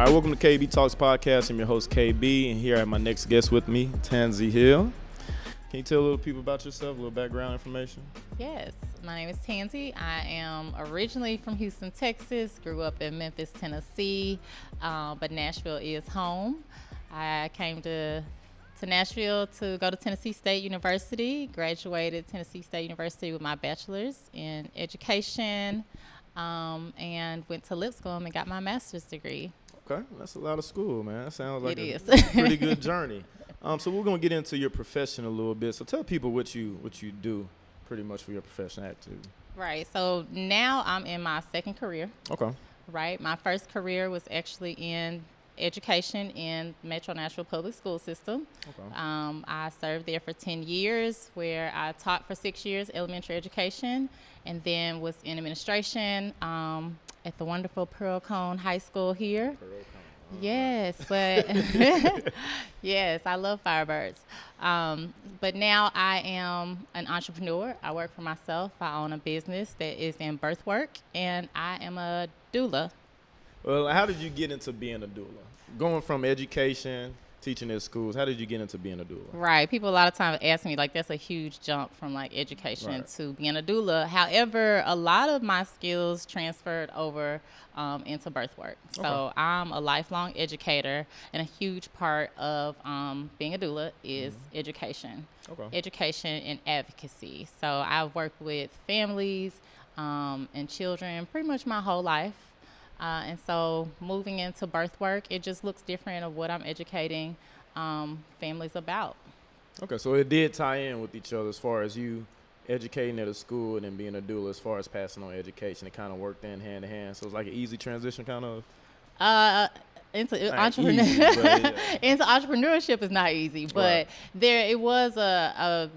All right, welcome to KB Talks Podcast. I'm your host, KB, and here I have my next guest with me, Tanzye Hill. Can you tell a little people about yourself, a little background information? Yes, my name is Tanzye. I am originally from Houston, Texas, grew up in Memphis, Tennessee, but Nashville is home. I came to Nashville to go to Tennessee State University, graduated Tennessee State University with my bachelor's in education, and went to Lipscomb and got my master's degree. Okay, that's a lot of school, man. That sounds like a pretty good journey. So we're going to get into your profession a little bit. So tell people what you do pretty much for your profession activity. Right. So now I'm in my second career. Okay. Right. My first career was actually in education in Metro Nashville Public School System. Okay. I served there for 10 years, where I taught for 6 years elementary education, and then was in administration at the wonderful Pearl Cone High School here. Yes, but yes, I love Firebirds. But now I am an entrepreneur. I work for myself. I own a business that is in birth work, and I am a doula. Well, how did you get into being a doula? Going from education, teaching at schools, how did you get into being a doula? Right. People a lot of times ask me, like, that's a huge jump from, like, education to being a doula. However, a lot of my skills transferred over into birth work. So I'm a lifelong educator, and a huge part of being a doula is education. Education and advocacy. So I've worked with families and children pretty much my whole life. And so moving into birth work, it just looks different of what I'm educating families about. Okay, so it did tie in with each other as far as you educating at a school and then being a doula as far as passing on education. It kind of worked in hand in hand. So it's like an easy transition kind of? Into into entrepreneurship is not easy, but it was a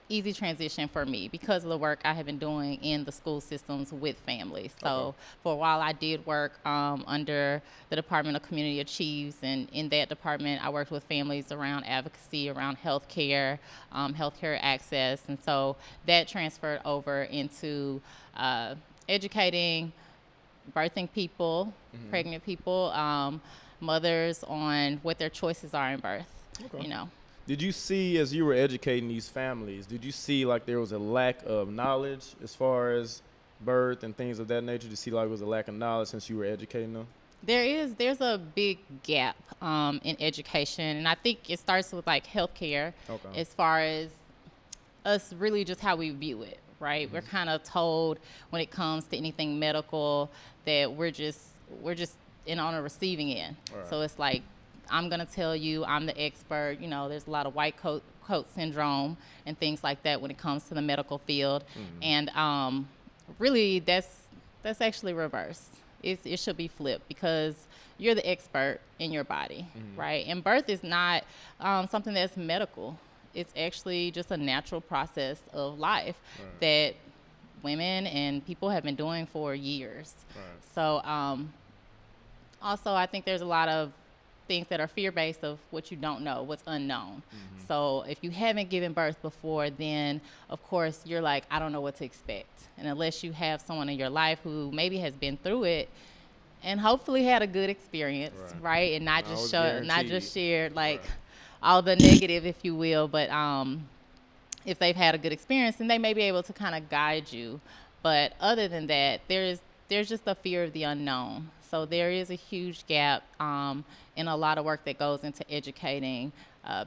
easy transition for me because of the work I have been doing in the school systems with families. So for a while I did work under the Department of Community Achieves, and in that department I worked with families around advocacy, around healthcare, healthcare access, and so that transferred over into educating birthing people, pregnant people, mothers on what their choices are in birth, you know. Did you see, as you were educating these families, did you see like there was a lack of knowledge as far as birth and things of that nature? Did you see like there was a lack of knowledge since you were educating them? There's a big gap in education, and I think it starts with like healthcare as far as us really just how we view it, right? We're kind of told when it comes to anything medical that we're just on a receiving end. So it's like, I'm going to tell you I'm the expert. You know, there's a lot of white coat syndrome and things like that when it comes to the medical field. And really that's actually reversed. It should be flipped because you're the expert in your body, right? And birth is not something that's medical. It's actually just a natural process of life that women and people have been doing for years. So also I think there's a lot of things that are fear-based of what you don't know, what's unknown. So if you haven't given birth before, then of course you're like, I don't know what to expect. And unless you have someone in your life who maybe has been through it and hopefully had a good experience, right? And not just shared like all the negative, if you will, but if they've had a good experience, then they may be able to kind of guide you. But other than that, there's just a fear of the unknown. So there is a huge gap in a lot of work that goes into educating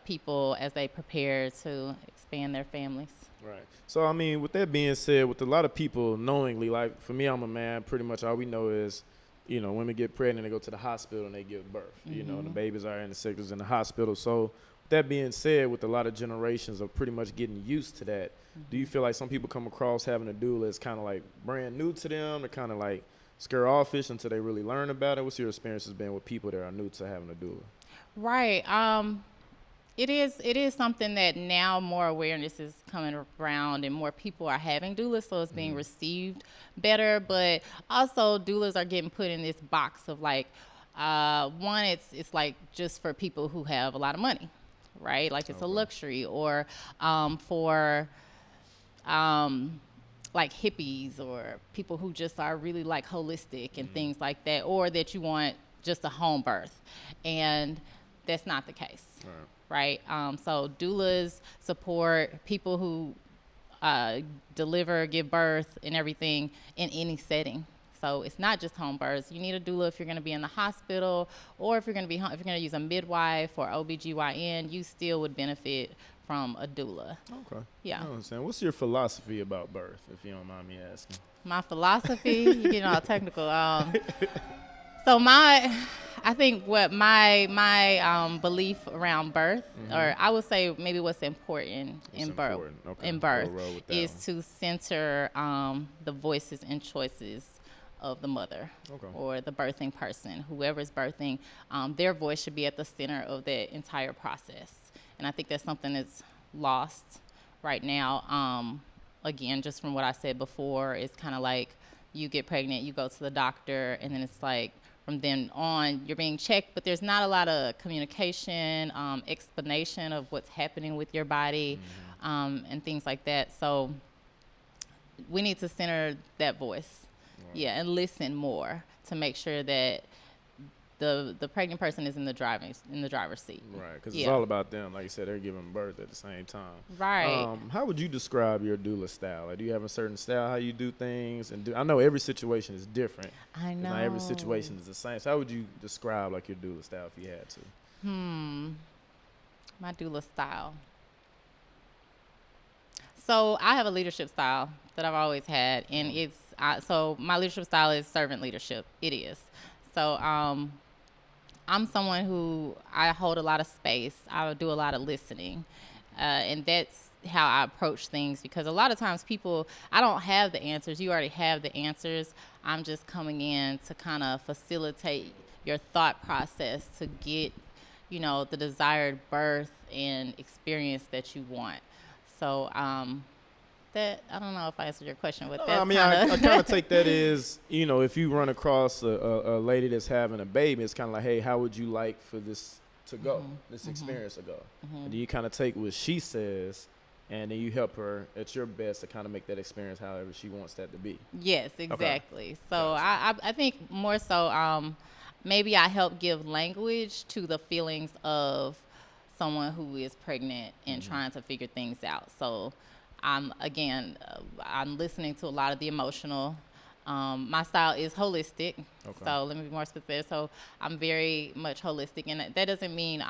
people as they prepare to expand their families. Right. So, I mean, with that being said, with a lot of people knowingly, like for me, I'm a man, pretty much all we know is, you know, women get pregnant, they go to the hospital and they give birth. You know, the babies are in the sectors in the hospital. So with that being said, with a lot of generations of pretty much getting used to that, do you feel like some people come across having a doula as kind of like brand new to them? They're kind of like scare offish until they really learn about it? What's your experiences been with people that are new to having a doula? Right. It is something that now more awareness is coming around and more people are having doulas, so it's being received better. But also doulas are getting put in this box of like, one, it's like just for people who have a lot of money, right? Like it's a luxury, or for like hippies or people who just are really like holistic and things like that, or that you want just a home birth, and that's not the case, right? So doulas support people who deliver, give birth, and everything in any setting. So it's not just home births. You need a doula if you're going to be in the hospital, or if you're going to be if you're going to use a midwife or OBGYN, you still would benefit from a doula. Okay. Yeah. I understand. What's your philosophy about birth, if you don't mind me asking? My philosophy, you're getting all technical. So I think what my belief around birth, or I would say maybe what's important in birth, is to center the voices and choices of the mother or the birthing person, whoever's birthing. Their voice should be at the center of that entire process. And I think that's something that's lost right now. Again, just from what I said before, it's kind of like you get pregnant, you go to the doctor, and then it's like from then on you're being checked, but there's not a lot of communication, explanation of what's happening with your body, and things like that. So we need to center that voice, and listen more to make sure that the pregnant person is in the driver's seat. Right, because it's all about them. Like you said, they're giving birth at the same time. Right. How would you describe your doula style? Like, do you have a certain style how you do things? And I know every situation is different. I know. Not every situation is the same. So how would you describe like your doula style if you had to? My doula style. So I have a leadership style that I've always had, and it's so my leadership style is servant leadership. It is. So I'm someone who I hold a lot of space. I do a lot of listening, and that's how I approach things, because a lot of times I don't have the answers. You already have the answers. I'm just coming in to kind of facilitate your thought process to get, the desired birth and experience that you want. So that, I don't know if I answered your question, but that's I kind of take that as, if you run across a lady that's having a baby, it's kind of like, hey, how would you like for this to go, this experience to go? And then you kind of take what she says, and then you help her at your best to kind of make that experience however she wants that to be. Yes, exactly. Okay. So I think more so maybe I help give language to the feelings of someone who is pregnant and trying to figure things out. So I'm listening to a lot of the emotional. My style is holistic. Okay. So let me be more specific. So I'm very much holistic, and that doesn't mean,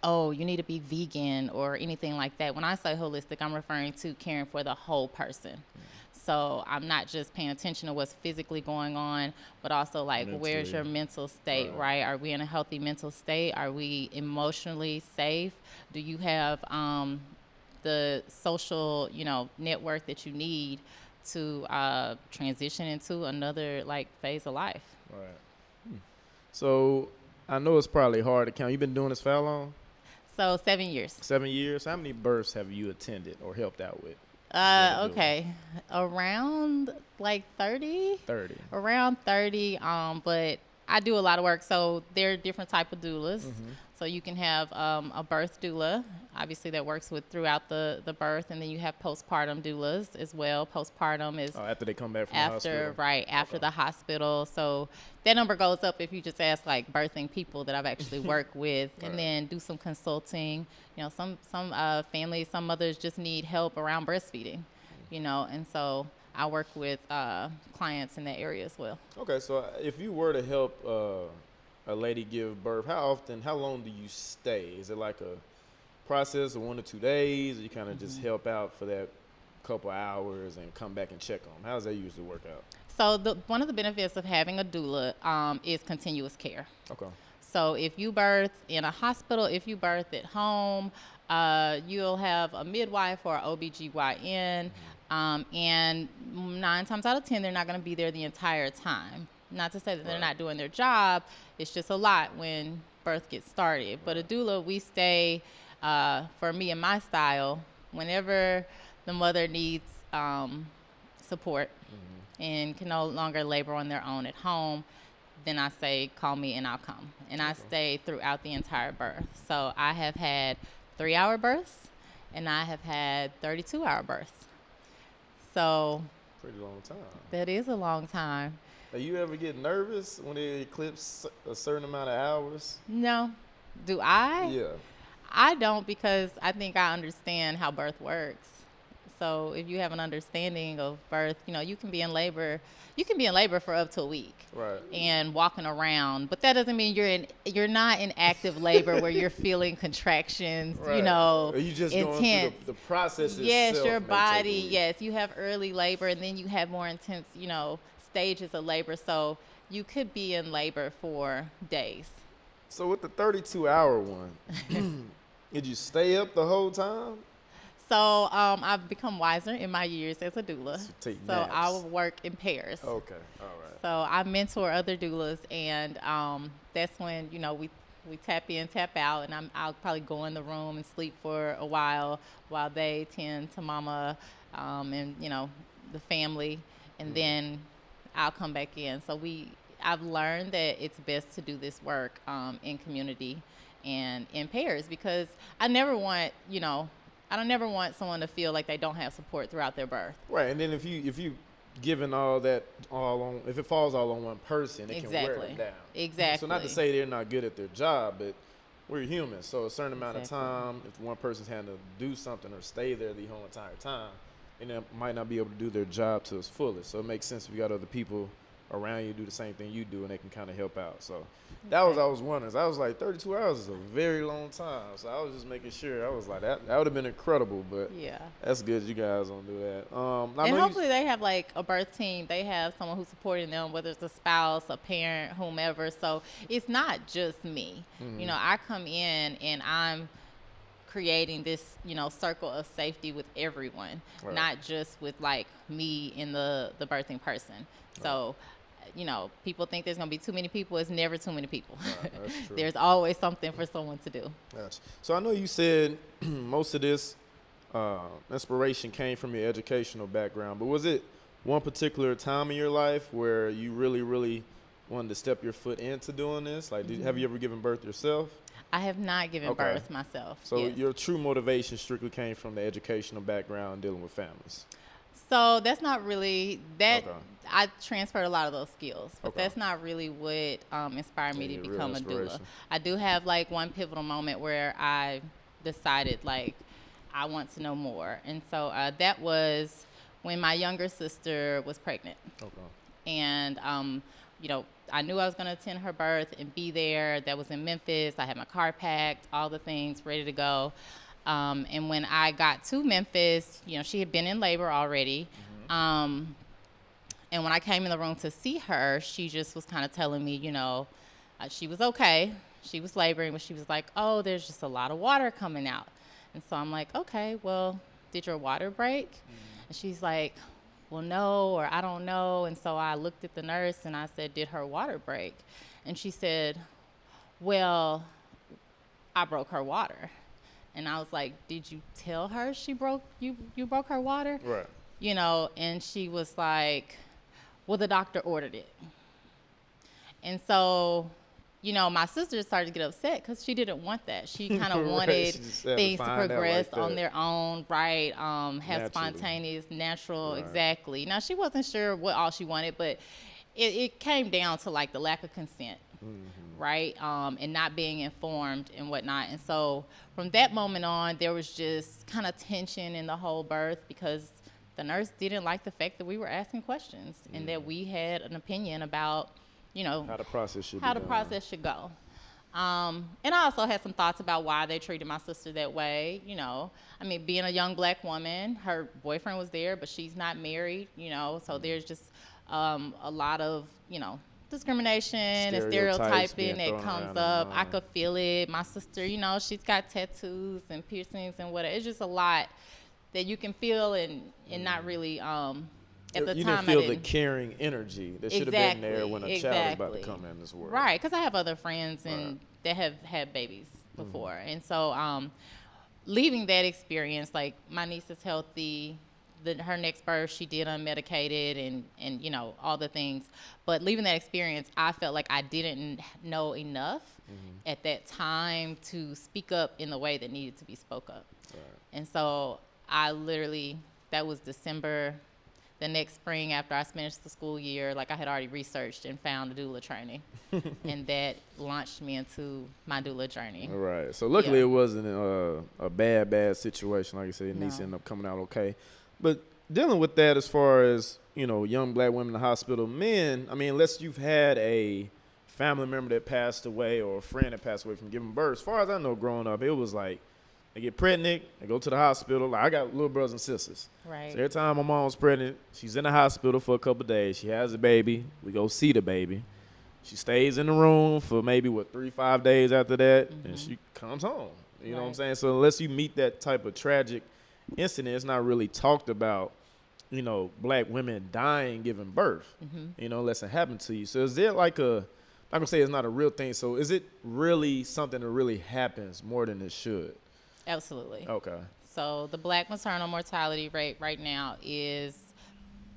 you need to be vegan or anything like that. When I say holistic, I'm referring to caring for the whole person. So I'm not just paying attention to what's physically going on, but also like, where's your mental state, right? Are we in a healthy mental state? Are we emotionally safe? Do you have the social, network that you need to transition into another phase of life? Right. So I know it's probably hard to count. You've been doing this for how long? So 7 years. 7 years. How many births have you attended or helped out with? Okay. Around 30. 30. Around 30. But I do a lot of work. So there are different type of doulas. So you can have a birth doula, obviously, that works with throughout the birth, and then you have postpartum doulas as well. Postpartum is after they come back from the hospital. Right, after the hospital. So that number goes up if you just ask birthing people that I've actually worked with, and then do some consulting. Some families, some mothers just need help around breastfeeding, and so I work with clients in that area as well. Okay, so if you were to help a lady give birth, how long do you stay? Is it like a process of 1 to 2 days, or you kind of just help out for that couple hours and come back and check on them? How does that usually work out? So one of the benefits of having a doula is continuous care. Okay. So if you birth in a hospital, if you birth at home, you'll have a midwife or an OBGYN, and 9 times out of 10, they're not going to be there the entire time. Not to say that they're not doing their job. It's just a lot when birth gets started. But a doula, we stay, for me and my style, whenever the mother needs support and can no longer labor on their own at home, then I say, call me and I'll come. And I stay throughout the entire birth. So I have had 3-hour births, and I have had 32-hour births. So pretty long time. That is a long time. Do you ever get nervous when they eclipse a certain amount of hours? No. Do I? Yeah. I don't, because I think I understand how birth works. So if you have an understanding of birth, you can be in labor. You can be in labor for up to a week, right, and walking around, but that doesn't mean you're not in active labor where you're feeling contractions, right. Are you just intense. Going through the process itself? Yes, your body. Yes, you have early labor, and then you have more intense, stages of labor. So you could be in labor for days. So with the 32-hour one, did you stay up the whole time? So I've become wiser in my years as a doula. So I will work in pairs. Okay, all right. So I mentor other doulas, and that's when we tap in, tap out, and I'll probably go in the room and sleep for a while they tend to mama and the family, and then I'll come back in. So I've learned that it's best to do this work in community and in pairs, because I never want I don't never want someone to feel like they don't have support throughout their birth. Right, and then if you given all that if it falls all on one person, it can wear them down. Exactly. So not to say they're not good at their job, but we're human. So a certain amount of time, if one person's had to do something or stay there the whole entire time, and they might not be able to do their job to its fullest. So it makes sense if you got other people around you do the same thing you do, and they can kind of help out. So that was, I was wondering. I was like, 32 hours is a very long time. So I was just making sure. I was like, that would have been incredible, but yeah, that's good you guys don't do that. And hopefully they have like a birth team. They have someone who's supporting them, whether it's a spouse, a parent, whomever. So it's not just me. Mm-hmm. I come in and I'm creating this, circle of safety with everyone, right, not just with like me and the birthing person. Right. So people think there's going to be too many people. It's never too many people. Right, that's true. There's always something for someone to do. Yes. So I know you said most of this inspiration came from your educational background, but was it one particular time in your life where you really, really wanted to step your foot into doing this? Like, have you ever given birth yourself? I have not given birth myself. So yes. Your true motivation strictly came from the educational background dealing with families. So that's not really that. Okay. I transferred a lot of those skills, but that's not really what inspired me to become a doula. I do have like one pivotal moment where I decided like I want to know more, and so that was when my younger sister was pregnant. Okay. And I knew I was going to attend her birth and be there. That was in Memphis. I had my car packed, all the things ready to go. And when I got to Memphis, she had been in labor already. Mm-hmm. And when I came in the room to see her, she just was kind of telling me, she was okay. She was laboring, but she was like, oh, there's just a lot of water coming out. And so I'm like, okay, well, did your water break? Mm-hmm. And she's like, well, no, or I don't know. And so I looked at the nurse and I said, did her water break? And she said, well, I broke her water. And I was like, did you tell her you broke her water? Right. And she was like, well, the doctor ordered it. And so, my sister started to get upset because she didn't want that. She kind of wanted things to progress on their own, right? Have spontaneous, natural, right. Exactly. Now, she wasn't sure what all she wanted, but it came down to like the lack of consent. Mm-hmm. Right? And not being informed and whatnot. And so from that moment on, there was just kind of tension in the whole birth because the nurse didn't like the fact that we were asking questions and that we had an opinion about, how the process should go. And I also had some thoughts about why they treated my sister that way. Being a young black woman, her boyfriend was there, but she's not married, so there's just a lot of, discrimination and stereotyping that comes up. I could feel it. My sister, she's got tattoos and piercings and whatever. It's just a lot that you can feel and not really at the you time. You didn't feel the caring energy that should have been there when a child is about to come in this world. Right, because I have other friends and that have had babies before. Mm-hmm. And so leaving that experience, like my niece is healthy. Her next birth, she did unmedicated and all the things. But leaving that experience, I felt like I didn't know enough at that time to speak up in the way that needed to be spoke up. Right. And so I literally, that was December the next spring after I finished the school year, like I had already researched and found a doula training. And that launched me into my doula journey. All right. So luckily it wasn't a bad situation. Like I said, your niece ended up coming out okay. But dealing with that as far as, you know, young black women in the hospital, men, I mean, unless you've had a family member that passed away or a friend that passed away from giving birth, as far as I know growing up, it was like, they get pregnant, they go to the hospital. Like, I got little brothers and sisters. Right. So every time my mom's pregnant, she's in the hospital for a couple of days. She has a baby. We go see the baby. She stays in the room for maybe, 3-5 days after that, and she comes home. You know what I'm saying? So unless you meet that type of tragic incident, it's not really talked about, you know, black women dying giving birth, you know, unless it happened to you. So is there like I'm going to say it's not a real thing. So is it really something that really happens more than it should? Absolutely. Okay. So the black maternal mortality rate right now is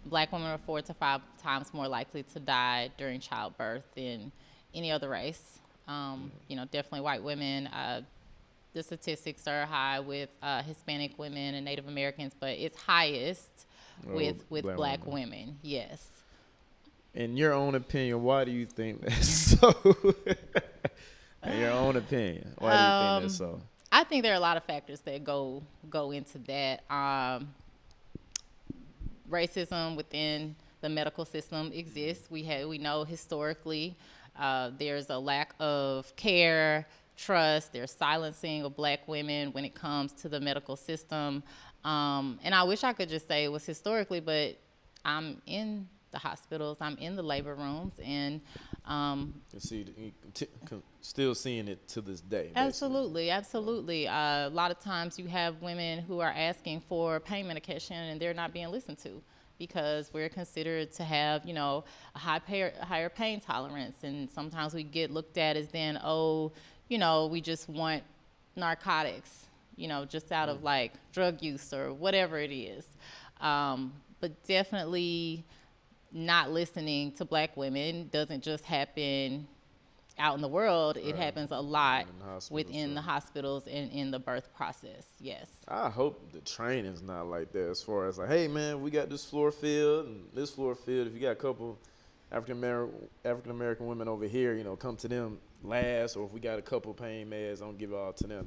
black women are 4 to 5 times more likely to die during childbirth than any other race. You know, definitely white women. The statistics are high with Hispanic women and Native Americans, but it's highest with black women. Yes. In your own opinion, why do you think that's so? In your own opinion, why do you think that's so? I think there are a lot of factors that go into that. Racism within the medical system exists. We know historically there's a lack of care, trust. There's silencing of black women when it comes to the medical system. And I wish I could just say it was historically, but I'm in the hospitals, I'm in the labor rooms, and still seeing it to this day. Absolutely. A lot of times you have women who are asking for pain medication and they're not being listened to because we're considered to have, you know, a higher pain tolerance, and sometimes we get looked at as then, oh, you know, we just want narcotics, you know, just out of like drug use or whatever it is. But definitely not listening to black women doesn't just happen out in the world. It happens a lot within the hospitals and in the birth process. Yes. I hope the training's not like that as far as like, hey man, we got this floor filled and this floor filled. If you got a couple African American women over here, you know, come to them last, or if we got a couple pain meds, don't give it all to them.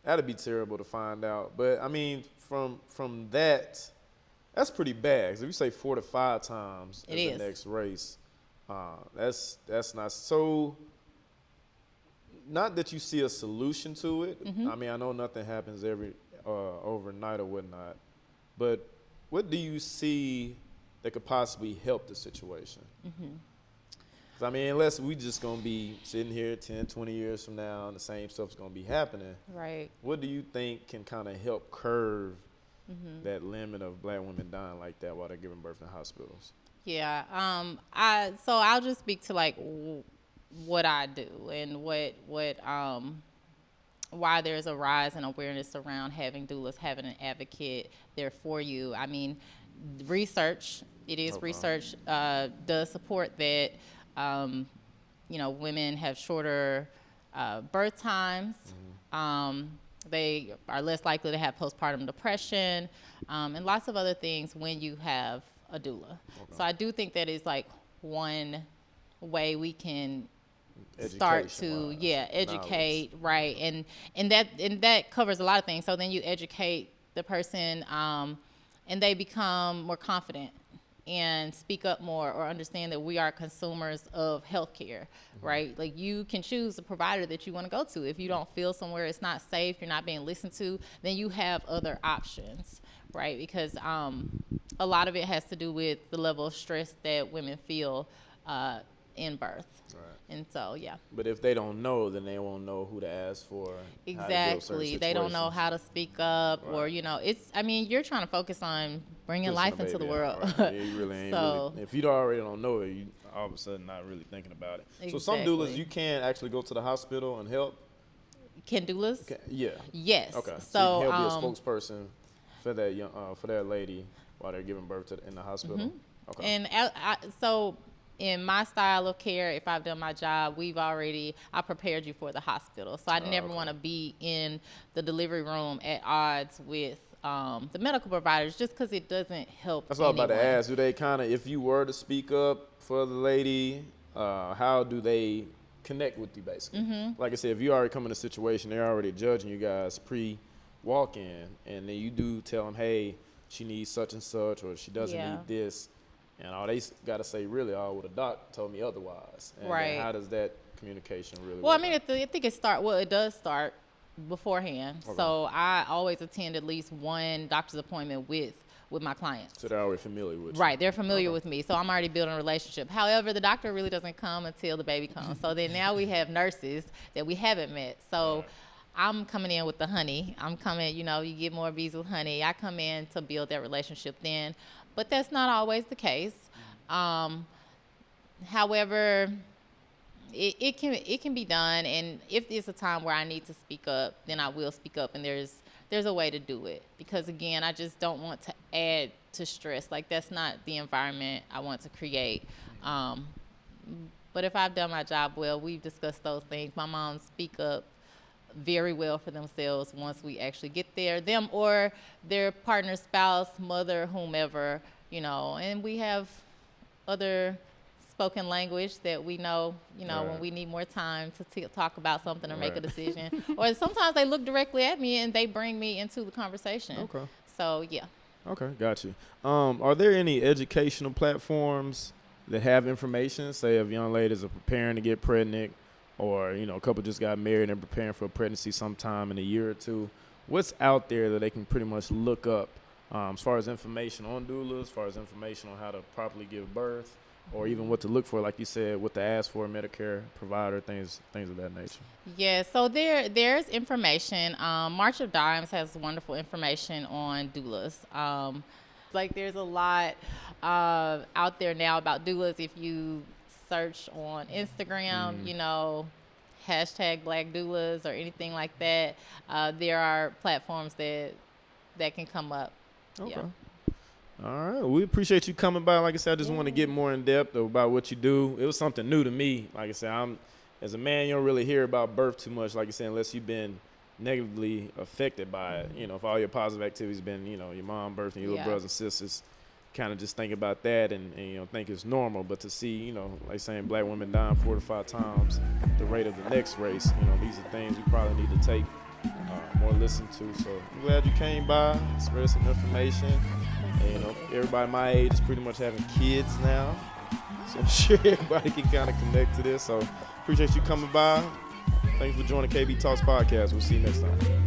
That'd be terrible to find out. But I mean, from that's pretty bad. 'Cause if you say 4 to 5 times as the next race, that's not so. Not that you see a solution to it. I mean, I know nothing happens every overnight or whatnot, but what do you see that could possibly help the situation? 'Cause I mean, unless we just gonna be sitting here 10, 20 years from now and the same stuff's gonna be happening. Right. What do you think can kind of help curb that limit of black women dying like that while they're giving birth in hospitals? Yeah. So I'll just speak to like what I do and why there's a rise in awareness around having doulas, having an advocate there for you. I mean, research does support that. You know, women have shorter birth times. They are less likely to have postpartum depression, and lots of other things when you have a doula. So I do think that is like one way we can start to educate, right? And that covers a lot of things. So then you educate the person, and they become more confident and speak up more or understand that we are consumers of healthcare, right? Like you can choose the provider that you want to go to. If you don't feel somewhere it's not safe, you're not being listened to, then you have other options, right? Because a lot of it has to do with the level of stress that women feel in birth. Right. And so, yeah. But if they don't know, then they won't know who to ask for. Exactly. They don't know how to speak up, or, you know, I mean, you're trying to focus on bringing life into the world. Right. Yeah, you really ain't really, if you already don't know it, you all of a sudden not really thinking about it. Exactly. So some doulas, you can actually go to the hospital and help? Can doulas? Yeah. Yes. Okay. So you can help be a spokesperson for that lady while they're giving birth in the hospital? Okay. And so in my style of care, if I've done my job, I prepared you for the hospital. So I never want to be in the delivery room at odds with the medical providers, just because it doesn't help. That's all I'm about to ask. Do they kind of, if you were to speak up for the lady, how do they connect with you, basically? Like I said, if you already come in a situation, they're already judging you guys pre-walk-in, and then you do tell them, hey, she needs such and such, or she doesn't need this, and all they got to say, really, well, the doc told me otherwise. And right. How does that communication really work? I mean, I think it does start beforehand. Okay. So I always attend at least one doctor's appointment with my clients. So they're already familiar with you. Right, they're familiar with me, so I'm already building a relationship. However, the doctor really doesn't come until the baby comes. So then now we have nurses that we haven't met. So right. I'm coming in with the honey. I'm coming, you get more bees with honey. I come in to build that relationship then. But that's not always the case. However, it can be done, and if it's a time where I need to speak up, then I will speak up, and there's a way to do it. Because again, I just don't want to add to stress. Like, that's not the environment I want to create. But if I've done my job well, we've discussed those things. My moms speak up very well for themselves once we actually get there, them or their partner, spouse, mother, whomever, and we have other spoken language that we know, right. when we need more time to talk about something or right. make a decision. Or sometimes they look directly at me and they bring me into the conversation. Okay. So, yeah. Okay, got you. Are there any educational platforms that have information, say if young ladies are preparing to get pregnant, or, a couple just got married and preparing for a pregnancy sometime in a year or two? What's out there that they can pretty much look up as far as information on doulas, as far as information on how to properly give birth, or even what to look for, like you said, what to ask for, Medicare provider, things of that nature? Yeah, so there's information. March of Dimes has wonderful information on doulas. There's a lot out there now about doulas. If you search on Instagram, hashtag Black Doulas or anything like that, there are platforms that can come up. Okay. Yeah. All right. We appreciate you coming by. Like I said, I just want to get more in depth about what you do. It was something new to me. Like I said, as a man, you don't really hear about birth too much, like I said, unless you've been negatively affected by it. If all your positive activities been, your mom birthing your little brothers and sisters, kind of just think about that and think it's normal. But to see, like saying black women dying 4 to 5 times the rate of the next race, these are things we probably need to take more listen to. So I'm glad you came by, spread some information. And, everybody my age is pretty much having kids now. So I'm sure everybody can kind of connect to this. So appreciate you coming by. Thanks for joining KB Talks Podcast. We'll see you next time.